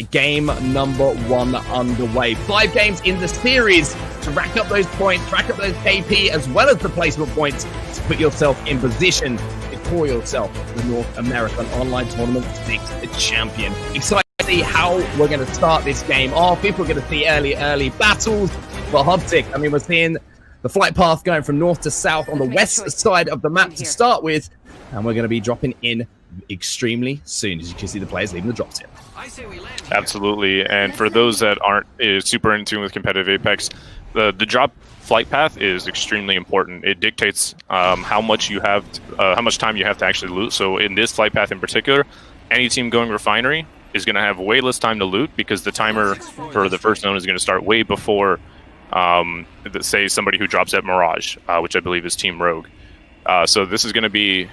Game number 1 underway. 5 games in the series to rack up those points, rack up those KP, as well as the placement points to put yourself in position to call yourself the North American Online Tournament 6th champion. Excited to see how we're going to start this game off. If we're going to see early battles for Hobtic. I mean, we're seeing the flight path going from north to south on the west side of the map to start with, and we're going to be dropping in extremely soon, as you can see the players leaving the drops here. Absolutely, and for those that aren't super in tune with competitive Apex, the drop flight path is extremely important. It dictates how much you have, how much time you have to actually loot. So in this flight path in particular, any team going refinery is going to have way less time to loot because the timer for the first zone is going to start way before, say, somebody who drops at Mirage, which I believe is Team Rogue. So this is going to be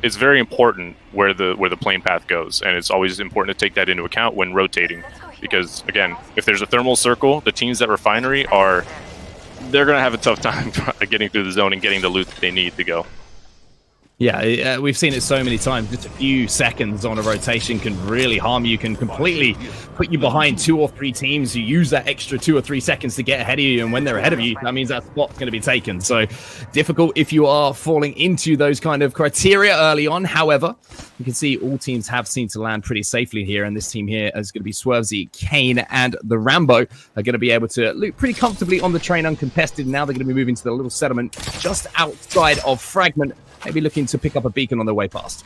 it's very important where the plane path goes, and it's always important to take that into account when rotating, because again, if there's a thermal circle, the teams at refinery they're going to have a tough time getting through the zone and getting the loot that they need to go. Yeah, we've seen it so many times. Just a few seconds on a rotation can really harm you, can completely put you behind 2 or 3 teams who use that extra 2 or 3 seconds to get ahead of you. And when they're ahead of you, that means that spot's going to be taken. So difficult if you are falling into those kind of criteria early on. However, you can see all teams have seemed to land pretty safely here. And this team here is going to be Swervesy, Kane, and the Rambo are going to be able to loot pretty comfortably on the train uncontested. Now they're going to be moving to the little settlement just outside of Fragment, maybe looking to pick up a beacon on their way past.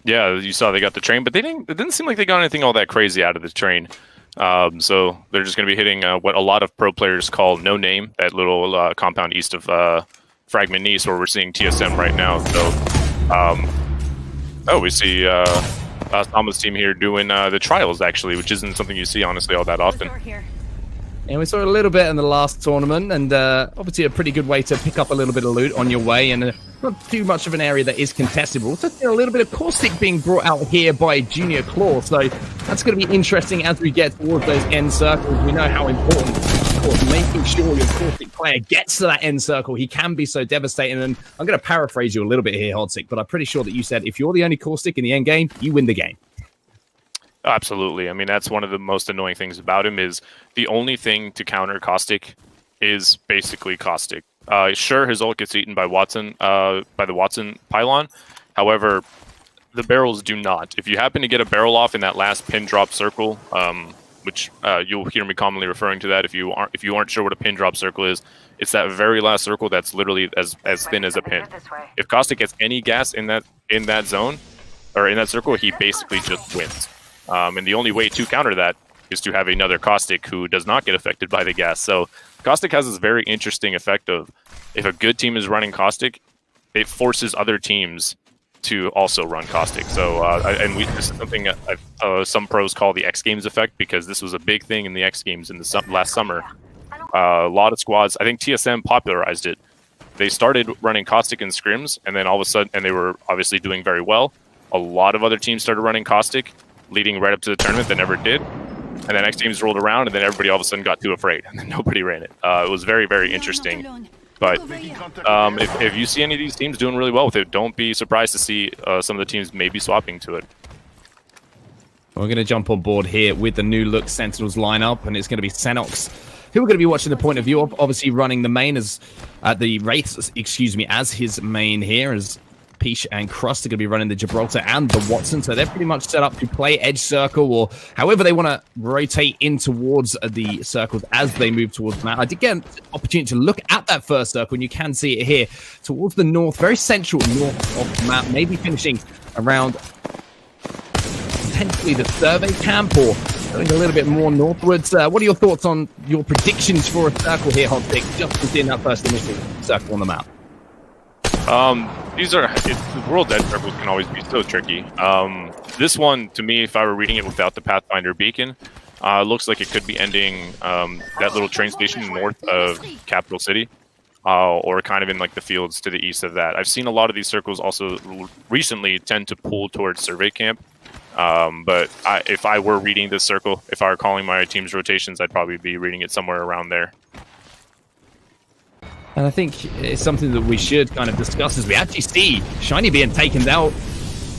Yeah, you saw they got the train, but it didn't seem like they got anything all that crazy out of the train. So they're just going to be hitting what a lot of pro players call No Name, that little compound east of Fragment East, where we're seeing TSM right now. So, we see Sama's team here doing the trials, actually, which isn't something you see, honestly, all that often. And we saw a little bit in the last tournament, and obviously a pretty good way to pick up a little bit of loot on your way, and not too much of an area that is contestable. Also see a little bit of Caustic being brought out here by Junior Claw, so that's going to be interesting as we get towards those end circles. We know how important, of course, making sure your Caustic player gets to that end circle. He can be so devastating, and I'm going to paraphrase you a little bit here, Hodzik, but I'm pretty sure that you said if you're the only Caustic in the end game, you win the game. Absolutely. I mean, that's one of the most annoying things about him is the only thing to counter Caustic is basically Caustic. Sure, his ult gets eaten by Watson, by the Watson pylon. However, the barrels do not. If you happen to get a barrel off in that last pin drop circle, which you'll hear me commonly referring to that if you aren't sure what a pin drop circle is, it's that very last circle that's literally as thin as a pin. If Caustic gets any gas in that zone or in that circle, he basically just wins. And the only way to counter that is to have another Caustic who does not get affected by the gas. So Caustic has this very interesting effect of, if a good team is running Caustic, it forces other teams to also run Caustic. So, this is something some pros call the X Games effect, because this was a big thing in the X Games in the last summer. A lot of squads, I think TSM popularized it. They started running Caustic in scrims, and then all of a sudden, and they were obviously doing very well. A lot of other teams started running Caustic, leading right up to the tournament that never did. And then X Games rolled around, and then everybody all of a sudden got too afraid, and then nobody ran it. It was very, very interesting. But if you see any of these teams doing really well with it, don't be surprised to see some of the teams maybe swapping to it. We're going to jump on board here with the new look Sentinels lineup, and it's going to be Xenox, who we're going to be watching the point of view of, obviously running the main as the Wraiths, as his main here, as Peach and Crust are going to be running the Gibraltar and the Watson, so they're pretty much set up to play edge circle, or however they want to rotate in towards the circles as they move towards the map. I did get an opportunity to look at that first circle, and you can see it here towards the north, very central north of the map, maybe finishing around potentially the survey camp, or going a little bit more northwards. What are your thoughts on your predictions for a circle here, Hotpick, just within that first initial circle on the map? The world edge circles can always be so tricky. This one, to me, if I were reading it without the Pathfinder beacon, looks like it could be ending that little train station north of Capital City, or kind of in like the fields to the east of that. I've seen a lot of these circles also recently tend to pull towards Survey Camp. But if I were reading this circle, if I were calling my team's rotations, I'd probably be reading it somewhere around there. And I think it's something that we should kind of discuss as we actually see Shiny being taken out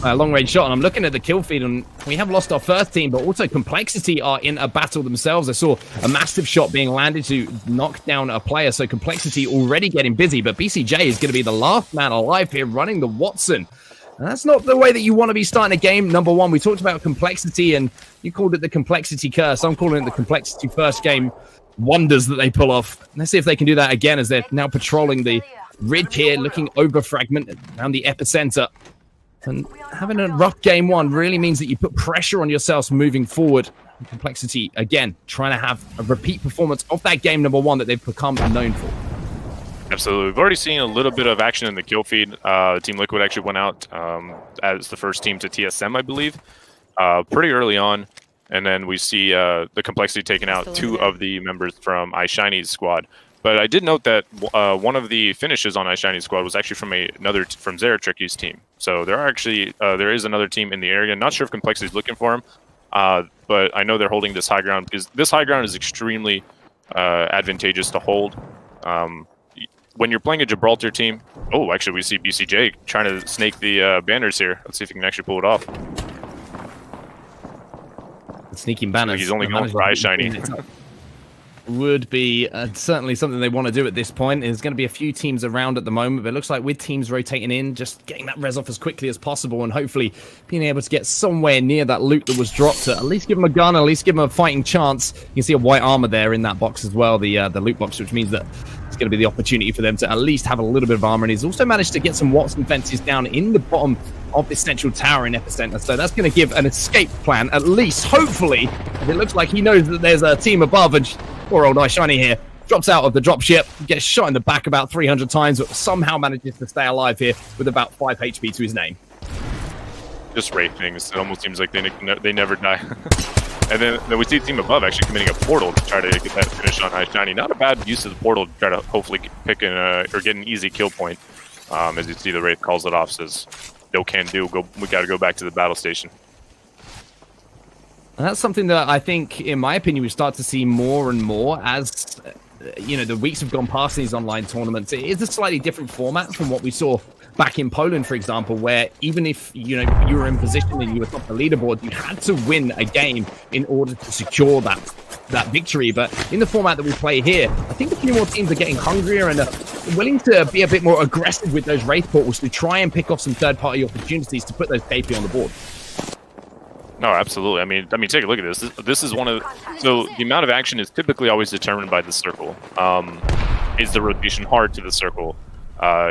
long-range shot. And I'm looking at the kill feed, and we have lost our first team, but also Complexity are in a battle themselves. I saw a massive shot being landed to knock down a player, so Complexity already getting busy, but BCJ is going to be the last man alive here running the Watson. And that's not the way that you want to be starting a game. Number one, we talked about Complexity, and you called it the Complexity curse. I'm calling it the Complexity first game wonders that they pull off. Let's see if they can do that again as they're now patrolling the ridge here, looking over fragment around the epicenter. And having a rough game one really means that you put pressure on yourselves moving forward. Complexity, again, trying to have a repeat performance of that game number one that they've become known for. Absolutely. We've already seen a little bit of action in the kill feed. Team Liquid actually went out as the first team to TSM, I believe, pretty early on. And then we see the Complexity taking out 2 of the members from iShiny's squad. But I did note that one of the finishes on iShiny's squad was actually from Zeratricky's team. So there is another team in the area. Not sure if Complexity is looking for him, but I know they're holding this high ground because this high ground is extremely advantageous to hold. When you're playing a Gibraltar team, actually we see BCJ trying to snake the banners here. Let's see if he can actually pull it off. Sneaking banners. He's only going for iShiny. Would be certainly something they want to do at this point. There's going to be a few teams around at the moment, but it looks like with teams rotating in, just getting that res off as quickly as possible and hopefully being able to get somewhere near that loot that was dropped to at least give them a gun, at least give them a fighting chance. You can see a white armor there in that box as well, the loot box, which means that it's going to be the opportunity for them to at least have a little bit of armor. And he's also managed to get some Watson fences down in the bottom of this central tower in Epicenter. So that's going to give an escape plan, at least, hopefully. It looks like he knows that there's a team above, and poor old iShiny here drops out of the dropship, gets shot in the back about 300 times, but somehow manages to stay alive here with about 5 HP to his name. Just Wraith things. It almost seems like they never die. And then we see the team above actually committing a portal to try to get that finish on iShiny. Not a bad use of the portal to try to hopefully pick or get an easy kill point. As you see, the Wraith calls it off, says, "No can do. We got to go back to the battle station." And that's something that I think, in my opinion, we start to see more and more as, the weeks have gone past these online tournaments. It is a slightly different format from what we saw back in Poland, for example, where even if, you were in position and you were top the leaderboard, you had to win a game in order to secure that victory. But in the format that we play here, I think a few more teams are getting hungrier and are willing to be a bit more aggressive with those Wraith portals to try and pick off some third-party opportunities to put those KP on the board. No, absolutely. I mean, take a look at this. This is so the amount of action is typically always determined by the circle. Is the rotation hard to the circle?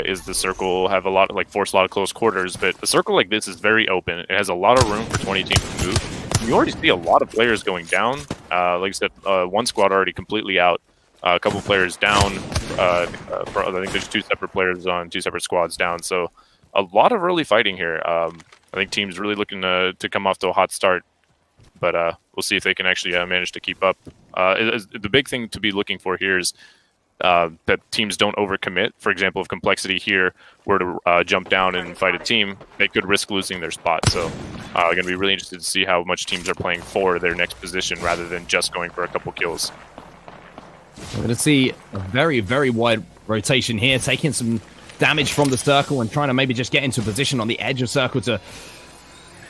Is the circle have force a lot of close quarters? But a circle like this is very open. It has a lot of room for 20 teams to move. You already see a lot of players going down. Like I said, one squad already completely out. A couple players down. I think there's 2 separate players on 2 separate squads down. So a lot of early fighting here. I think teams really looking to come off to a hot start, but we'll see if they can actually manage to keep up. The big thing to be looking for here is that teams don't overcommit. For example, if Complexity here were to jump down and fight a team, they could risk losing their spot. So going to be really interested to see how much teams are playing for their next position rather than just going for a couple kills. We're going to see a very, very wide rotation here, taking some damage from the circle and trying to maybe just get into a position on the edge of circle to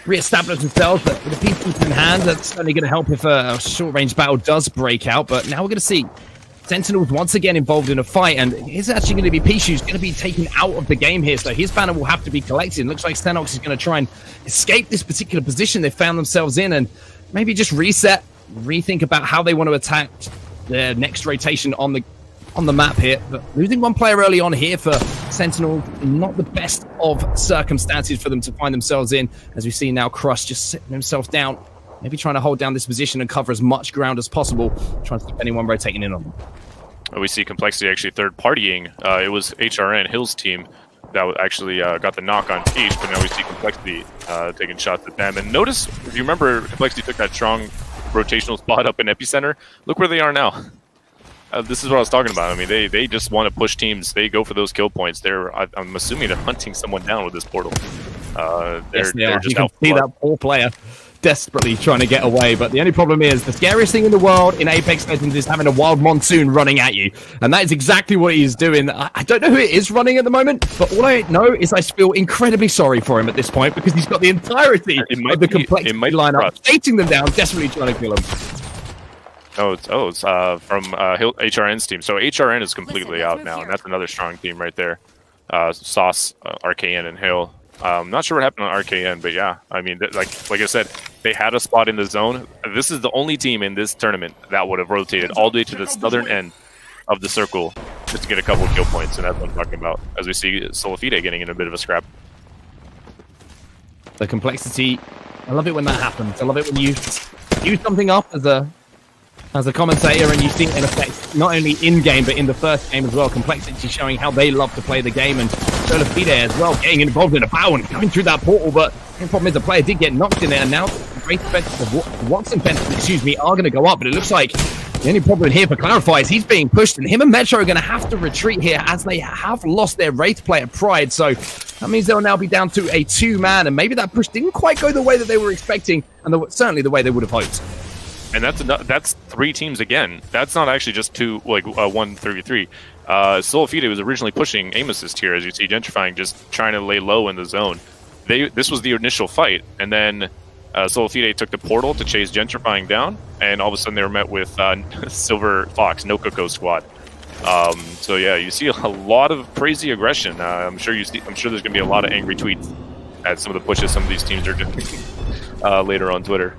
re-establish themselves. But with the pieces in hand, that's certainly going to help if a short-range battle does break out. But now we're going to see Sentinels once again involved in a fight, and it's actually going to be Pichu who's going to be taken out of the game here, so his banner will have to be collected. It looks like Stenox is going to try and escape this particular position they found themselves in and maybe just reset, rethink about how they want to attack their next rotation on the map here. But losing one player early on here for Sentinel, not the best of circumstances for them to find themselves in, as we see now Crush just sitting himself down, maybe trying to hold down this position and cover as much ground as possible, trying to keep anyone rotating in on them. We see Complexity actually third-partying. It was HRN, Hill's team, that actually got the knock on Peach, but now we see Complexity taking shots at them. And notice, if you remember, Complexity took that strong rotational spot up in Epicenter. Look where they are now. This is what I was talking about. I mean, they just want to push teams. They go for those kill points. I'm assuming they're hunting someone down with this portal. Yes, they are. You can see that poor player desperately trying to get away. But the only problem is the scariest thing in the world in Apex Legends is having a wild monsoon running at you. And that is exactly what he's doing. I don't know who it is running at the moment, but all I know is I feel incredibly sorry for him at this point because he's got the entirety of the complexity lineup, chasing them down, desperately trying to kill them. It's from HRN's team. So HRN is completely out now, and that's another strong team right there. Sauce, RKN, and Hill. Not sure what happened on RKN, but yeah, I mean, like I said, they had a spot in the zone. This is the only team in this tournament that would have rotated all the way to the southern end of the circle just to get a couple of kill points, and that's what I'm talking about. As we see Solifide getting in a bit of a scrap. The complexity, I love it when that happens. I love it when you use something up as a commentator and you see it in effect not only in-game but in the first game as well. Complexity showing how they love to play the game, and Solifide as well getting involved in a battle and coming through that portal, but the problem is the player did get knocked in there, and now the great effects of Watson fences, are going to go up, but it looks like the only problem here for Clarify is he's being pushed, and him and Metro are going to have to retreat here as they have lost their Wraith player Pride, so that means they'll now be down to a 2-man, and maybe that push didn't quite go the way that they were expecting, and certainly the way they would have hoped. And that's 3 teams again. That's not actually just 2, like 1-3-3. Solifide was originally pushing aim assist here, as you see Gentrifying just trying to lay low in the zone. This was the initial fight, and then Solifide took the portal to chase Gentrifying down, and all of a sudden they were met with Silver Fox, No Coco squad. So yeah, you see a lot of crazy aggression. I'm sure there's going to be a lot of angry tweets at some of the pushes some of these teams are doing later on Twitter.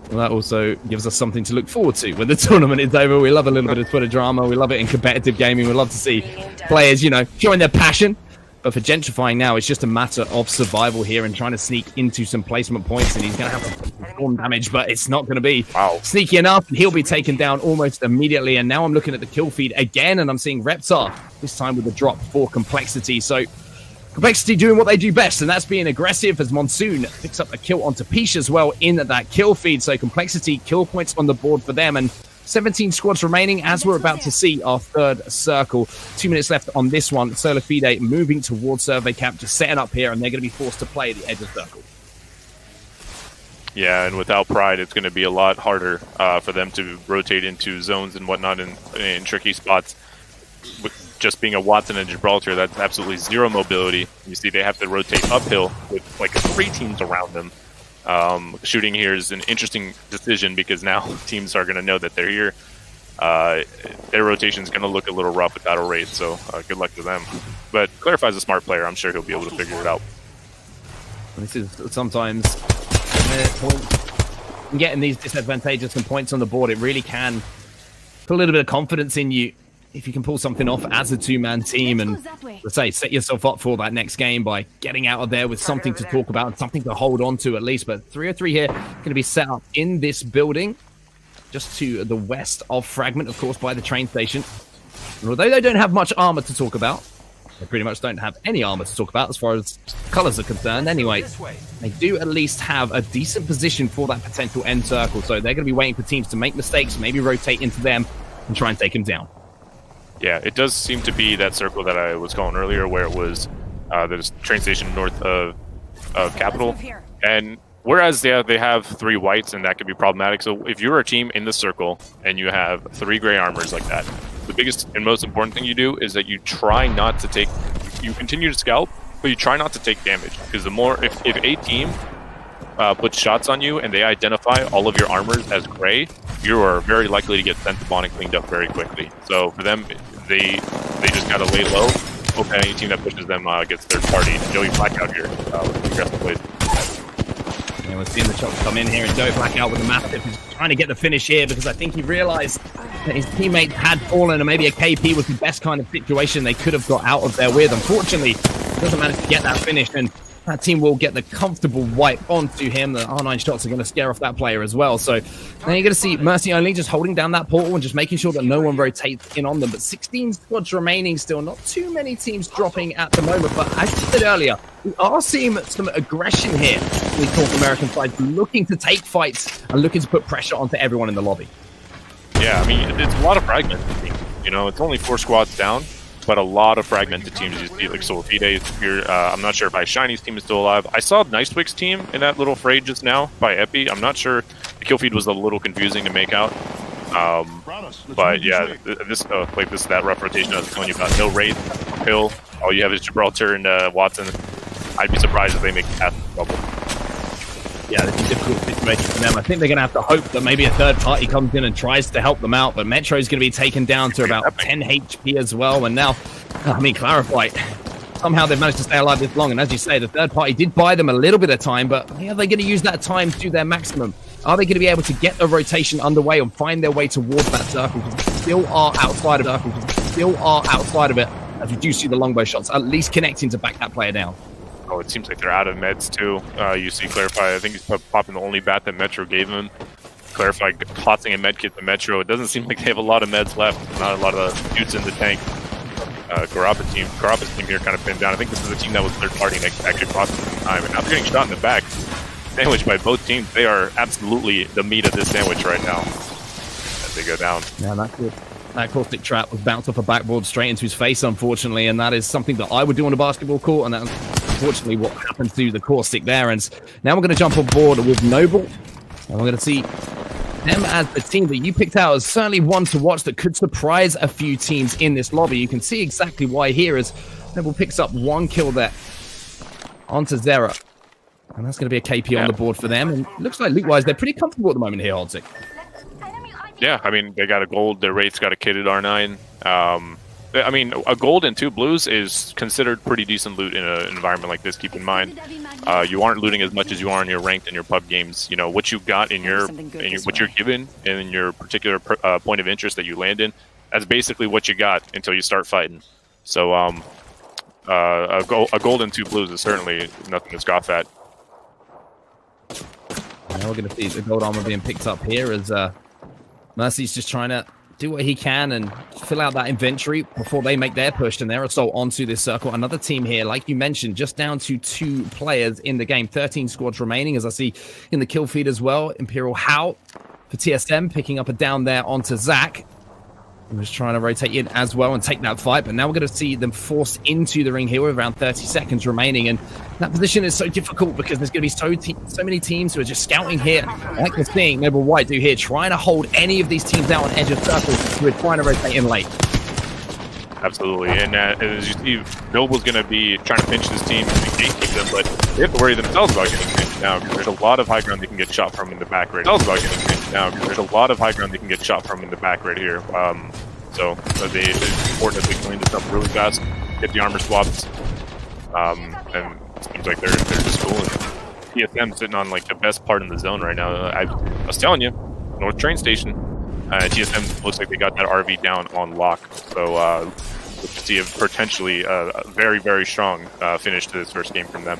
Well, that also gives us something to look forward to when the tournament is over. We love a little bit of Twitter drama. We love it in competitive gaming. We love to see players, showing their passion. But for Gentrifying now, it's just a matter of survival here and trying to sneak into some placement points. And he's going to have to perform damage, but it's not going to be sneaky enough. And he'll be taken down almost immediately. And now I'm looking at the kill feed again, and I'm seeing Reptar, this time with a drop for Complexity. So Complexity doing what they do best, and that's being aggressive, as Monsoon picks up a kill onto Peach as well in that kill feed. So Complexity kill points on the board for them, and 17 squads remaining as we're about to see our third circle. 2 minutes left on this one. Solifide moving towards Survey Cap, just setting up here, and they're going to be forced to play the edge of circle. Yeah, and without Pride, it's going to be a lot harder for them to rotate into zones and whatnot in tricky spots. With just being a Watson and Gibraltar, that's absolutely zero mobility. You see they have to rotate uphill with like 3 teams around them. Shooting here is an interesting decision because now teams are going to know that they're here. Their rotation is going to look a little rough without a Wraith, so good luck to them. But Clarify's a smart player. I'm sure he'll be able to figure it out. This is sometimes getting these disadvantages and points on the board. It really can put a little bit of confidence in you if you can pull something off as a 2-man team, and let's say set yourself up for that next game by getting out of there with something to talk about and something to hold on to at least. But 303 here going to be set up in this building just to the west of Fragment, of course, by the train station. And although they don't have much armor to talk about, they pretty much don't have any armor to talk about as far as colors are concerned anyway, they do at least have a decent position for that potential end circle. So they're going to be waiting for teams to make mistakes, maybe rotate into them and try and take them down. Yeah, it does seem to be that circle that I was calling earlier, where it was the train station north of Capital. And whereas they have 3 whites, and that could be problematic. So if you're a team in the circle and you have 3 gray armors like that, the biggest and most important thing you do is that you try not to take, you continue to scalp, but you try not to take damage. Because the more, if a team puts shots on you and they identify all of your armors as gray, you are very likely to get sent to Bond and cleaned up very quickly. So for them, they just gotta lay low. Hope any team that pushes them gets third party. Joey Blackout here with aggressive plays. Yeah, we're seeing the shots come in here, and Joey Blackout with the Mastiff is trying to get the finish here because I think he realized that his teammates had fallen, and maybe a KP was the best kind of situation they could have got out of there with. Unfortunately, he doesn't manage to get that finish, and that team will get the comfortable wipe onto him. The R9 shots are going to scare off that player as well. So now you're going to see Mercy only just holding down that portal and just making sure that no one rotates in on them. But 16 squads remaining still. Not too many teams dropping at the moment. But as you said earlier, we are seeing some aggression here. We talk American sides looking to take fights and looking to put pressure onto everyone in the lobby. Yeah, I mean, it's a lot of fragments. You know, it's only 4 squads down, but a lot of fragmented teams. You see, like Solfide here. I'm not if Shiny's team is still alive. I saw Nicewig's team in that little fray just now by Epi. I'm not sure. The kill feed was a little confusing to make out. But yeah, that rough rotation I was telling you about. No Wraith, Pill. All you have is Gibraltar and Watson. I'd be surprised if they make half the bubble. Yeah, this is a difficult situation for them. I think they're going to have to hope that maybe a third party comes in and tries to help them out, but Metro's going to be taken down to about 10 HP as well. And now, I mean, Clarify, somehow they've managed to stay alive this long. And as you say, the third party did buy them a little bit of time, but are they going to use that time to their maximum? Are they going to be able to get the rotation underway and find their way towards that circle? Because they still are outside of it. As we do see the longbow shots, at least connecting to back that player down. Oh, it seems like they're out of meds too. You see Clarify, I think he's popping the only bat that Metro gave him. Clarify tossing a medkit to Metro. It doesn't seem like they have a lot of meds left. Not a lot of shoots in the tank. Garapa's team here kind of pinned down. I think this is a team that was third party and actually crossed some time. And now they're getting shot in the back. Sandwiched by both teams. They are absolutely the meat of this sandwich right now as they go down. Yeah, that's good. That caustic trap was bounced off a backboard straight into his face, unfortunately, and that is something that I would do on a basketball court, and that's unfortunately what happened to the caustic there. And now we're going to jump on board with Noble, and we're going to see them as the team that you picked out as certainly one to watch that could surprise a few teams in this lobby. You can see exactly why here as Noble picks up one kill there onto Zera, and that's going to be a KP on the board for them. And it looks like loot-wise, they're pretty comfortable at the moment here, Hodzik. Yeah, I mean, they got a gold. Their Wraith's got a kitted R9. I mean, a gold and 2 blues is considered pretty decent loot in an environment like this. Keep in mind, you aren't looting as much as you are in your ranked and your pub games. You know, what you got in what you're given in your particular point of interest that you land in, that's basically what you got until you start fighting. So, a gold and 2 blues is certainly nothing to scoff at. Now we're going to see the gold armor being picked up here as Mercy's just trying to do what he can and fill out that inventory before they make their push and their assault onto this circle. Another team here, like you mentioned, just down to 2 players in the game. 13 squads remaining, as I see in the kill feed as well. Imperial How for TSM, picking up a down there onto Zach. He was trying to rotate in as well and take that fight, but now we're going to see them forced into the ring here with around 30 seconds remaining, and that position is so difficult because there's going to be so many teams who are just scouting here, like we're seeing Noble White do here, trying to hold any of these teams out on edge of circles who are trying to rotate in late. Absolutely, and as you see, Noble's going to be trying to pinch this team and gatekeep them, but they have to worry themselves about getting pinched now because there's a lot of high ground they can get shot from in the back right here. So it's important that they clean this up really fast, get the armor swaps, and it seems like they're just cool. TSM sitting on like the best part in the zone right now. I was telling you, North Train Station. TSM looks like they got that RV down on lock, so we can see a potentially very, very strong finish to this first game from them.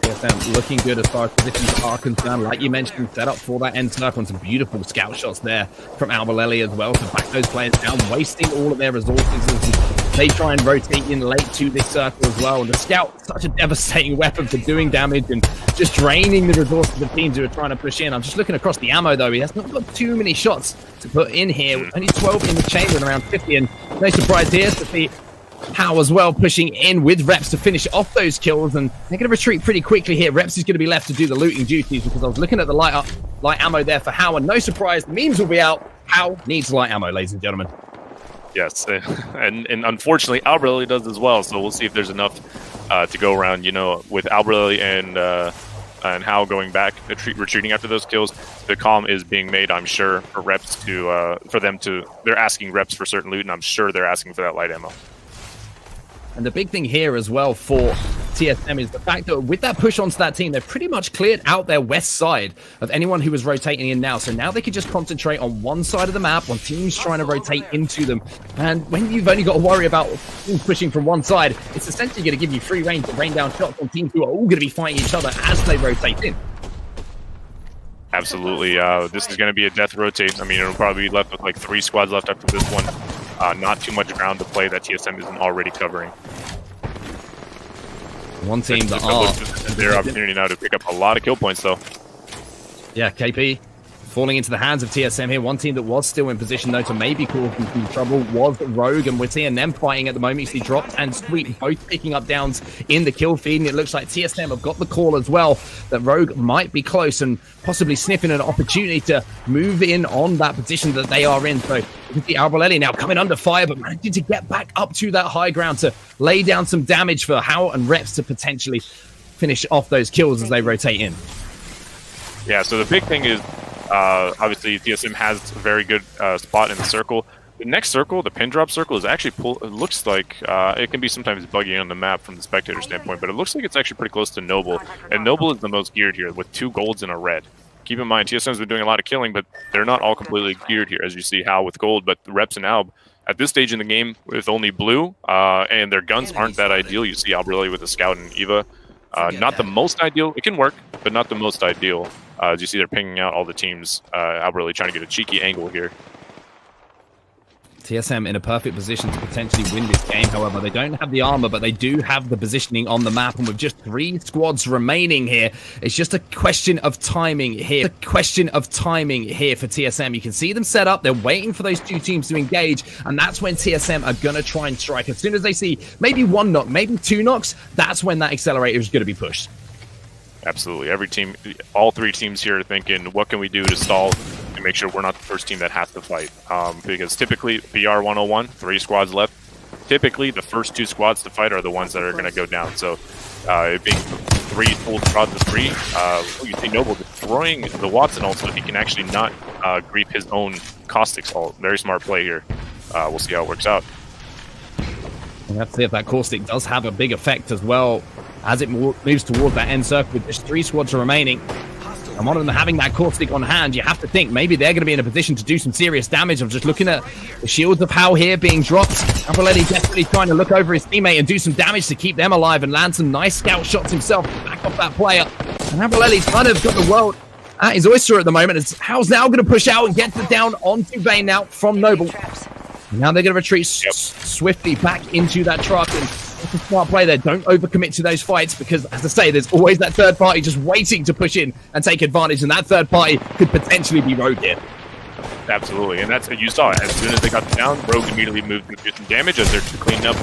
TSM looking good as far as positions are concerned. Like you mentioned, set up for that end circle and some beautiful scout shots there from Albalelli as well to back those players down, wasting all of their resources as they try and rotate in late to this circle as well. And the scout, such a devastating weapon for doing damage and just draining the resources of teams who are trying to push in. I'm just looking across the ammo though. He has not got too many shots to put in here. Only 12 in the chamber and around 50. And no surprise here to see How as well pushing in with Reps to finish off those kills, and they're going to retreat pretty quickly here. Reps is going to be left to do the looting duties because I was looking at the light ammo there for How, and no surprise, the memes will be out. How needs light ammo, ladies and gentlemen. Yes, and unfortunately, Albrelli does as well. So we'll see if there's enough to go around. You know, with Albrelli and How going back, retreating after those kills, the call is being made, I'm sure, for Reps to they're asking Reps for certain loot, and I'm sure they're asking for that light ammo. And the big thing here as well for TSM is the fact that with that push onto that team, they've pretty much cleared out their west side of anyone who was rotating in now. So now they can just concentrate on one side of the map when teams trying to rotate into them. And when you've only got to worry about teams pushing from one side, it's essentially going to give you free reign to rain down shots on teams who are all going to be fighting each other as they rotate in. Absolutely. This is going to be a death rotate. I mean, it'll probably be left with like 3 squads left after this one. Not too much ground to play that TSM isn't already covering. One team that are their opportunity now to pick up a lot of kill points, though. Yeah, KP falling into the hands of TSM here. One team that was still in position, though, to maybe cause some trouble was Rogue, and we're seeing them fighting at the moment. You see Drops and Sweet both picking up downs in the kill feed, and it looks like TSM have got the call as well that Rogue might be close and possibly sniffing an opportunity to move in on that position that they are in. So you can see Albalelli now coming under fire, but managing to get back up to that high ground to lay down some damage for Howell and Reps to potentially finish off those kills as they rotate in. Yeah, so the big thing is, obviously, TSM has a very good spot in the circle. The next circle, the pin drop circle, is actually it looks like it can be sometimes buggy on the map from the spectator standpoint, but it looks like it's actually pretty close to Noble. And Noble is the most geared here with 2 golds and a red. Keep in mind, TSM's been doing a lot of killing, but they're not all completely geared here, as you see Hal with gold, but Reps and Alb, at this stage in the game, with only blue, and their guns aren't that ideal. You see Alb really with a Scout and Eva. Not the most ideal. It can work, but not the most ideal. As you see, they're pinging out all the teams. Alb really trying to get a cheeky angle here. TSM in a perfect position to potentially win this game. However, they don't have the armor, but they do have the positioning on the map. And with just 3 squads remaining here, it's just a question of timing here. A question of timing here for TSM. You can see them set up. They're waiting for those 2 teams to engage. And that's when TSM are going to try and strike. As soon as they see maybe 1 knock, maybe 2 knocks, that's when that accelerator is going to be pushed. Absolutely. Every team, all 3 teams here are thinking, what can we do to stall and make sure we're not the first team that has to fight? Because typically, BR 101, 3 squads left. Typically, the first 2 squads to fight are the ones that are going to go down. So, it being 3 full squads of 3, you see Noble destroying the Watson ult so he can actually not grief his own Caustic's ult. Very smart play here. We'll see how it works out. We have to see if that caustic does have a big effect as well as it moves towards that end circle with just 3 squads remaining. And one of them having that caustic on hand, you have to think maybe they're going to be in a position to do some serious damage. I'm just looking at the shields of Hal here being dropped. Ampaletti desperately trying to look over his teammate and do some damage to keep them alive and land some nice scout shots himself to back off that player. And Ampaletti kind of got the world at his oyster at the moment as Hal's now going to push out and get it down onto Vayne now from Noble. And now they're going to retreat swiftly back into that truck. And it's a smart play there. Don't overcommit to those fights because, as I say, there's always that third party just waiting to push in and take advantage. And that third party could potentially be Rogue here. Absolutely. And that's, you saw it. As soon as they got down, Rogue immediately moved to do some damage as they're cleaning up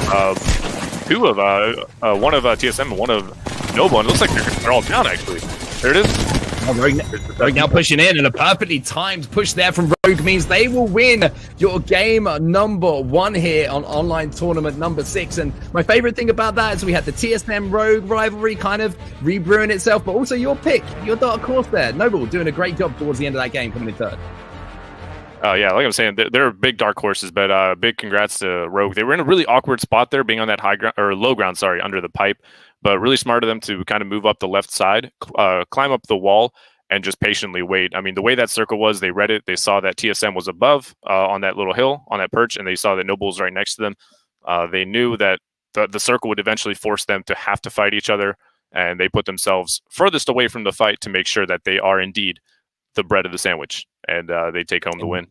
one of TSM and one of Noble. And it looks like they're all down, actually. There it is. Rogue now pushing in, and a perfectly timed push there from Rogue means they will win your game number 1 here on online tournament number 6. And my favorite thing about that is we had the TSM Rogue rivalry kind of rebrewing itself, but also your pick, your dark horse there. Noble doing a great job towards the end of that game, coming in 3rd. Yeah, like I'm saying, they're big dark horses, but big congrats to Rogue. They were in a really awkward spot there, being on that high ground or low ground, sorry, under the pipe. But really smart of them to kind of move up the left side, climb up the wall, and just patiently wait. I mean, the way that circle was, they read it. They saw that TSM was above on that little hill, on that perch, and they saw that Noble was right next to them. They knew that the circle would eventually force them to have to fight each other, and they put themselves furthest away from the fight to make sure that they are indeed the bread of the sandwich, and they take home the win.